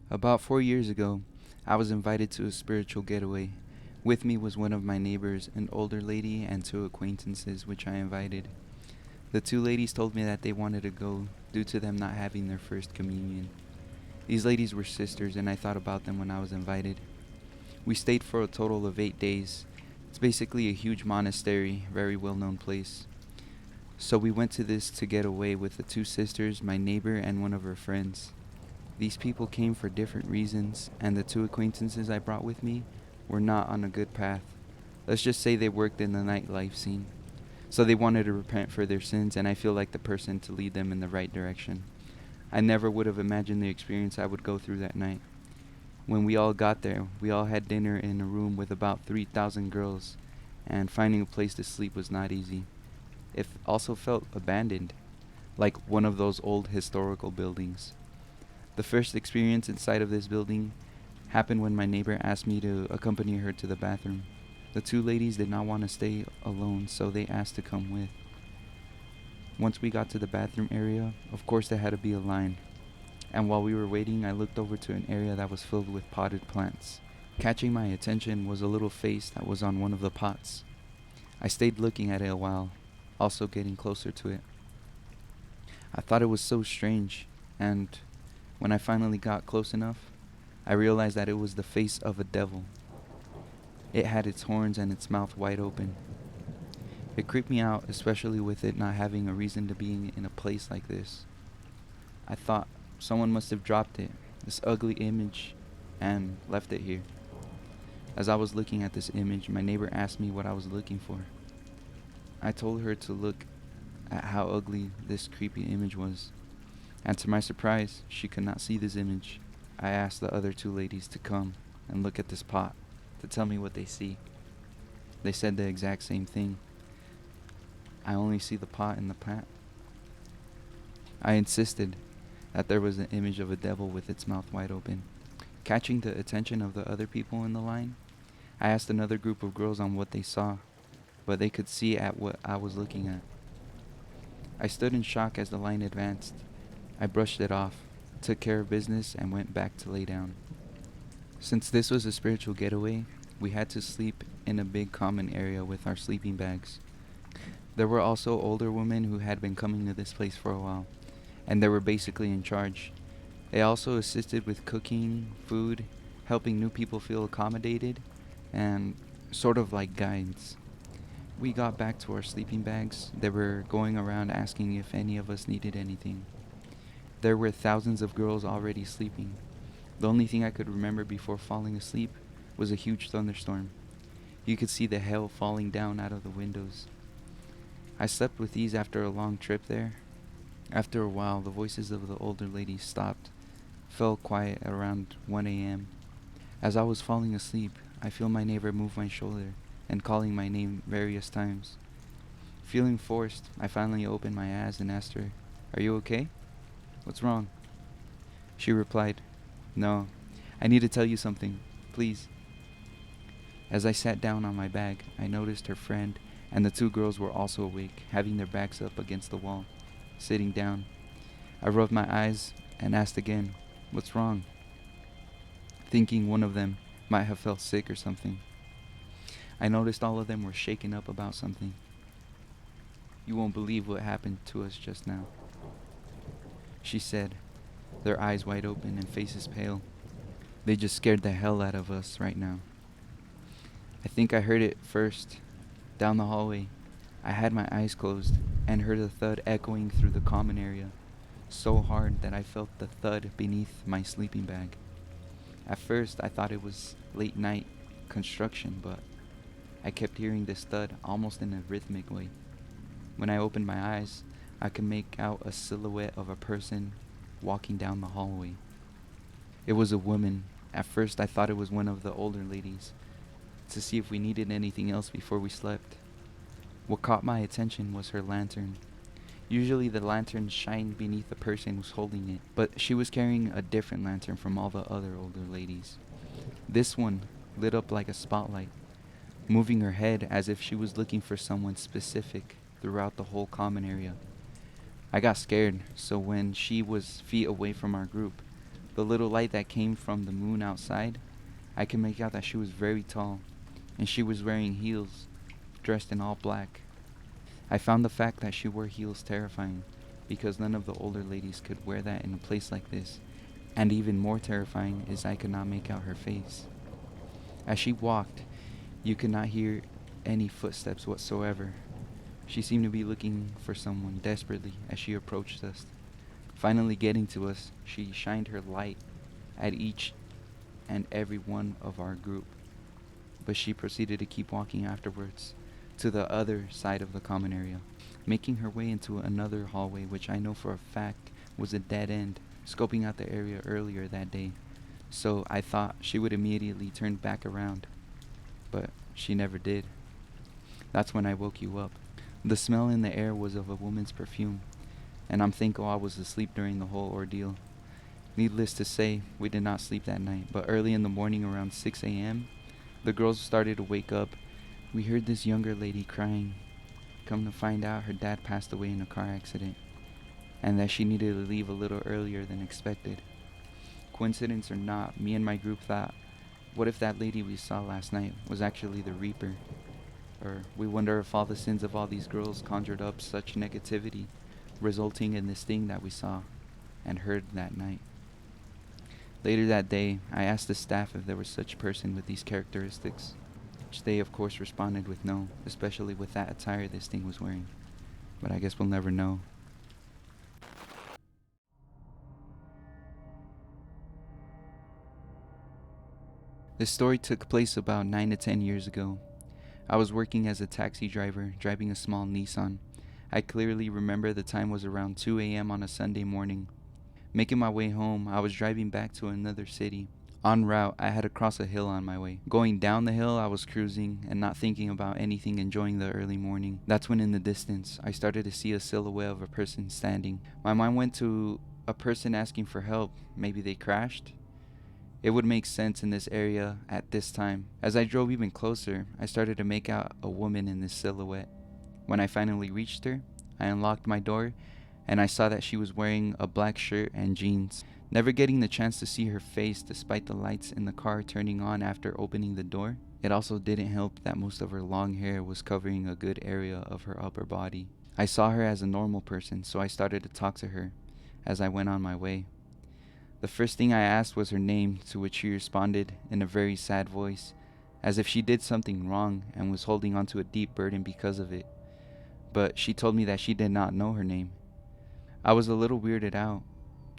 About 4 years ago, I was invited to a spiritual getaway. With me was one of my neighbors, an older lady, and two acquaintances which I invited. The two ladies told me that they wanted to go due to them not having their first communion. These ladies were sisters, and I thought about them when I was invited. We stayed for a total of 8 days. It's basically a huge monastery, very well known place. So we went to this to get away with the two sisters, my neighbor, and one of her friends. These people came for different reasons, and the two acquaintances I brought with me were not on a good path. Let's just say they worked in the nightlife scene. So they wanted to repent for their sins, and I feel like the person to lead them in the right direction. I never would have imagined the experience I would go through that night. When we all got there, we all had dinner in a room with about 3,000 girls, and finding a place to sleep was not easy. It also felt abandoned, like one of those old historical buildings. The first experience inside of this building happened when my neighbor asked me to accompany her to the bathroom. The two ladies did not want to stay alone, so they asked to come with. Once we got to the bathroom area, of course there had to be a line. And while we were waiting, I looked over to an area that was filled with potted plants. Catching my attention was a little face that was on one of the pots. I stayed looking at it a while, also getting closer to it. I thought it was so strange, and when I finally got close enough, I realized that it was the face of a devil. It had its horns and its mouth wide open. It creeped me out, especially with it not having a reason to be in a place like this. I thought someone must have dropped it, this ugly image, and left it here. As I was looking at this image, my neighbor asked me what I was looking for. I told her to look at how ugly this creepy image was, and to my surprise, she could not see this image. I asked the other two ladies to come and look at this pot to tell me what they see. They said the exact same thing. I only see the pot in the pot. I insisted that there was an image of a devil with its mouth wide open. Catching the attention of the other people in the line, I asked another group of girls on what they saw, but they could see at what I was looking at. I stood in shock as the line advanced. I brushed it off, took care of business, and went back to lay down. Since this was a spiritual getaway, we had to sleep in a big common area with our sleeping bags. There were also older women who had been coming to this place for a while, and they were basically in charge. They also assisted with cooking, food, helping new people feel accommodated, and sort of like guides. We got back to our sleeping bags. They were going around asking if any of us needed anything. There were thousands of girls already sleeping. The only thing I could remember before falling asleep was a huge thunderstorm. You could see the hail falling down out of the windows. I slept with ease after a long trip there. After a while, the voices of the older ladies stopped, fell quiet around 1 a.m. As I was falling asleep, I feel my neighbor move my shoulder and calling my name various times. Feeling forced, I finally opened my eyes and asked her, "Are you okay? What's wrong?" She replied, "No, I need to tell you something, please." As I sat down on my bag, I noticed her friend and the two girls were also awake, having their backs up against the wall, sitting down. I rubbed my eyes and asked again, "What's wrong?" thinking one of them might have felt sick or something. I noticed all of them were shaken up about something. "You won't believe what happened to us just now," she said, their eyes wide open and faces pale. "They just scared the hell out of us right now." I think I heard it first, down the hallway. I had my eyes closed and heard a thud echoing through the common area, so hard that I felt the thud beneath my sleeping bag. At first, I thought it was late night construction, but I kept hearing this thud almost in a rhythmic way. When I opened my eyes, I could make out a silhouette of a person walking down the hallway. It was a woman. At first, I thought it was one of the older ladies, to see if we needed anything else before we slept. What caught my attention was her lantern. Usually the lanterns shine beneath the person who's holding it, but she was carrying a different lantern from all the other older ladies. This one lit up like a spotlight, moving her head as if she was looking for someone specific throughout the whole common area. I got scared, so when she was feet away from our group, The little light that came from the moon outside, I could make out that she was very tall, and she was wearing heels, dressed in all black. I found the fact that she wore heels terrifying, because none of the older ladies could wear that in a place like this, and even more terrifying is I could not make out her face. As she walked, you could not hear any footsteps whatsoever. She seemed to be looking for someone desperately as she approached us. Finally getting to us, she shined her light at each and every one of our group, but she proceeded to keep walking afterwards to the other side of the common area, making her way into another hallway which I know for a fact was a dead end, scoping out the area earlier that day. So I thought she would immediately turn back around, but she never did. That's when I woke you up. The smell in the air was of a woman's perfume, and I'm thankful I was asleep during the whole ordeal. Needless to say, we did not sleep that night, but early in the morning around 6 a.m., the girls started to wake up. We heard this younger lady crying. Come to find out, her dad passed away in a car accident, and that she needed to leave a little earlier than expected. Coincidence or not, me and my group thought, what if that lady we saw last night was actually the Reaper? Or we wonder if all the sins of all these girls conjured up such negativity, resulting in this thing that we saw and heard that night. Later that day, I asked the staff if there was such a person with these characteristics, which they of course responded with no, especially with that attire this thing was wearing. But I guess we'll never know. This story took place about 9 to 10 years ago. I was working as a taxi driver, driving a small Nissan. I clearly remember the time was around 2 a.m. on a Sunday morning. Making my way home, I was driving back to another city. En route, I had to cross a hill on my way. Going down the hill, I was cruising and not thinking about anything, enjoying the early morning. That's when in the distance, I started to see a silhouette of a person standing. My mind went to a person asking for help. Maybe they crashed? It would make sense in this area at this time. As I drove even closer, I started to make out a woman in this silhouette. When I finally reached her, I unlocked my door and I saw that she was wearing a black shirt and jeans. Never getting the chance to see her face despite the lights in the car turning on after opening the door, it also didn't help that most of her long hair was covering a good area of her upper body. I saw her as a normal person, so I started to talk to her as I went on my way. The first thing I asked was her name, to which she responded in a very sad voice, as if she did something wrong and was holding onto a deep burden because of it. But she told me that she did not know her name. I was a little weirded out,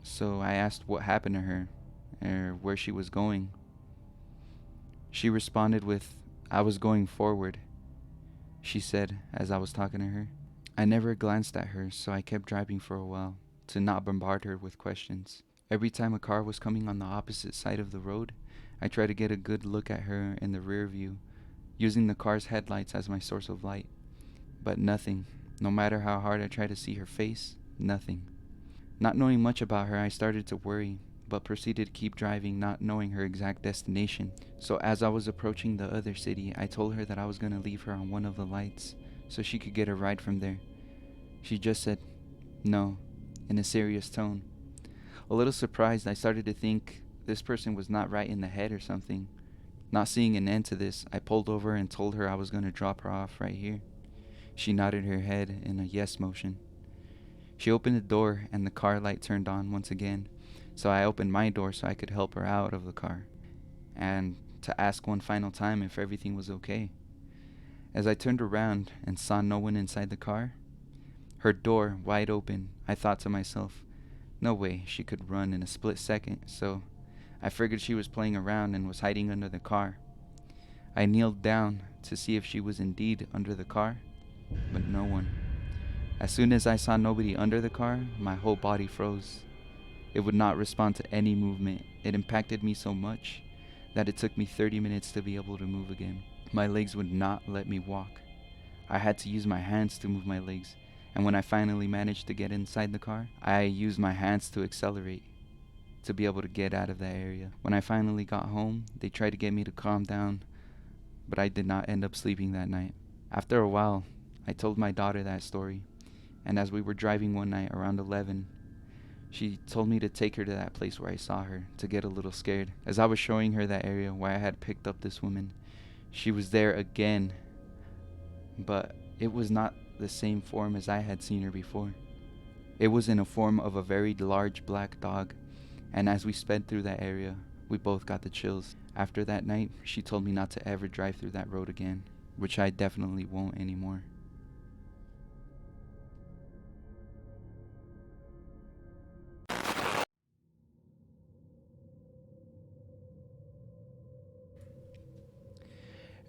so I asked what happened to her, or where she was going. She responded with, "I was going forward," she said as I was talking to her. I never glanced at her, so I kept driving for a while, to not bombard her with questions. Every time a car was coming on the opposite side of the road, I tried to get a good look at her in the rear view, using the car's headlights as my source of light. But nothing. No matter how hard I tried to see her face, nothing. Not knowing much about her, I started to worry, but proceeded to keep driving, not knowing her exact destination. So as I was approaching the other city, I told her that I was going to leave her on one of the lights, so she could get a ride from there. She just said, "No," in a serious tone. A little surprised, I started to think this person was not right in the head or something. Not seeing an end to this, I pulled over and told her I was going to drop her off right here. She nodded her head in a yes motion. She opened the door and the car light turned on once again, so I opened my door so I could help her out of the car, and to ask one final time if everything was okay. As I turned around and saw no one inside the car, her door wide open, I thought to myself, no way she could run in a split second, so I figured she was playing around and was hiding under the car. I kneeled down to see if she was indeed under the car, but no one. As soon as I saw nobody under the car, my whole body froze. It would not respond to any movement. It impacted me so much that it took me 30 minutes to be able to move again. My legs would not let me walk. I had to use my hands to move my legs, and when I finally managed to get inside the car, I used my hands to accelerate to be able to get out of that area. When I finally got home, they tried to get me to calm down, but I did not end up sleeping that night. After a while, I told my daughter that story, and as we were driving one night around 11, She told me to take her to that place where I saw her, to get a little scared. As I was showing her that area where I had picked up this woman, she was there again, but it was not the same form as I had seen her before. It was in a form of a very large black dog, and as we sped through that area, we both got the chills. After that night, she told me not to ever drive through that road again, which I definitely won't anymore.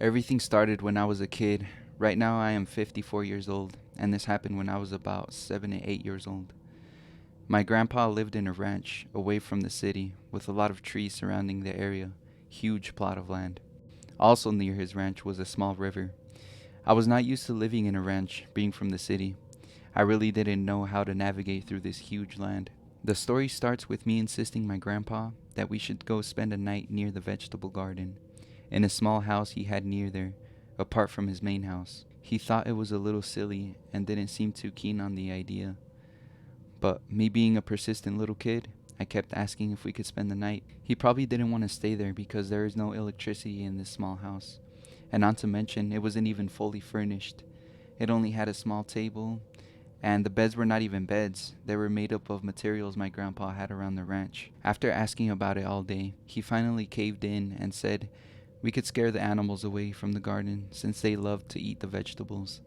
Everything started when I was a kid. Right now I am 54 years old, and this happened when I was about 7 to 8 years old. My grandpa lived in a ranch away from the city with a lot of trees surrounding the area, huge plot of land. Also near his ranch was a small river. I was not used to living in a ranch, being from the city. I really didn't know how to navigate through this huge land. The story starts with me insisting my grandpa that we should go spend a night near the vegetable garden, in a small house he had near there, apart from his main house. He thought it was a little silly and didn't seem too keen on the idea. But me being a persistent little kid, I kept asking if we could spend the night. He probably didn't want to stay there because there is no electricity in this small house. And not to mention, it wasn't even fully furnished. It only had a small table, and the beds were not even beds. They were made up of materials my grandpa had around the ranch. After asking about it all day, he finally caved in and said we could scare the animals away from the garden since they loved to eat the vegetables.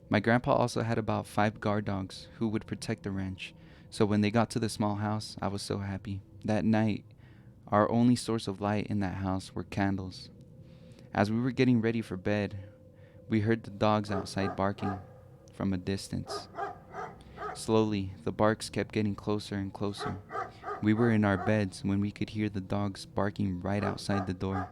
My grandpa also had about 5 guard dogs who would protect the ranch, so when they got to the small house, I was so happy. That night, our only source of light in that house were candles. As we were getting ready for bed, we heard the dogs outside barking from a distance. Slowly, the barks kept getting closer and closer. We were in our beds when we could hear the dogs barking right outside the door.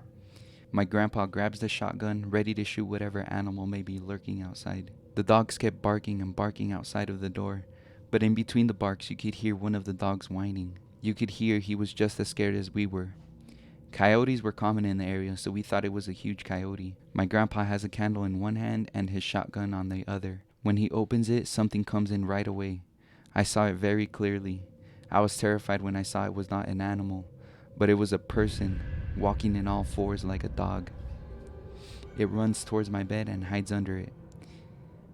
My grandpa grabs the shotgun, ready to shoot whatever animal may be lurking outside. The dogs kept barking and barking outside of the door, but in between the barks you could hear one of the dogs whining. You could hear he was just as scared as we were. Coyotes were common in the area, so we thought it was a huge coyote. My grandpa has a candle in one hand and his shotgun on the other. When he opens it, something comes in right away. I saw it very clearly. I was terrified when I saw it was not an animal, but it was a person, walking in all fours like a dog. It runs towards my bed and hides under it.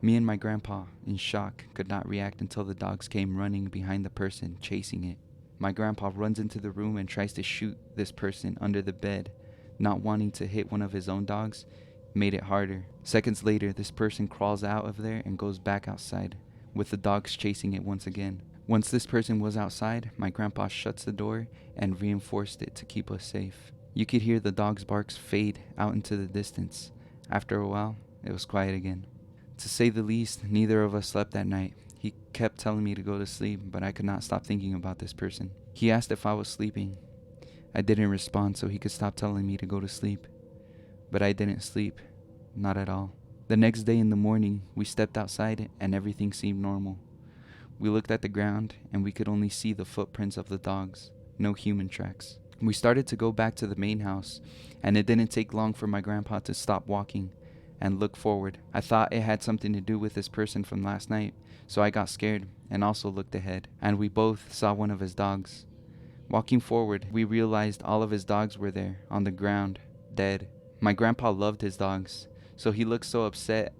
Me and my grandpa, in shock, could not react until the dogs came running behind the person, chasing it. My grandpa runs into the room and tries to shoot this person under the bed. Not wanting to hit one of his own dogs made it harder. Seconds later, this person crawls out of there and goes back outside, with the dogs chasing it once again. Once this person was outside, my grandpa shuts the door and reinforced it to keep us safe. You could hear the dog's barks fade out into the distance. After a while, it was quiet again. To say the least, neither of us slept that night. He kept telling me to go to sleep, but I could not stop thinking about this person. He asked if I was sleeping. I didn't respond so he could stop telling me to go to sleep. But I didn't sleep. Not at all. The next day in the morning, we stepped outside and everything seemed normal. We looked at the ground and we could only see the footprints of the dogs. No human tracks. We started to go back to the main house, and it didn't take long for my grandpa to stop walking and look forward. I thought it had something to do with this person from last night, so I got scared and also looked ahead, and we both saw one of his dogs. Walking forward, we realized all of his dogs were there, on the ground, dead. My grandpa loved his dogs, so he looked so upset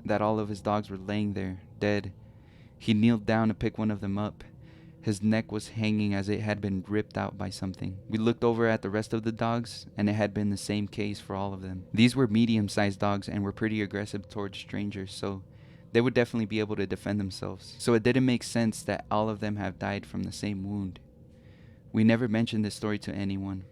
that all of his dogs were laying there, dead. He kneeled down to pick one of them up. His neck was hanging as it had been ripped out by something. We looked over at the rest of the dogs, and it had been the same case for all of them. These were medium-sized dogs and were pretty aggressive towards strangers, so they would definitely be able to defend themselves. So it didn't make sense that all of them have died from the same wound. We never mentioned this story to anyone,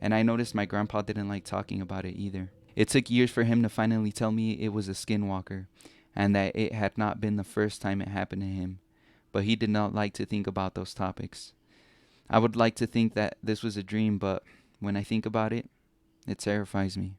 and I noticed my grandpa didn't like talking about it either. It took years for him to finally tell me it was a skinwalker, and that it had not been the first time it happened to him, but he did not like to think about those topics. I would like to think that this was a dream, but when I think about it, it terrifies me.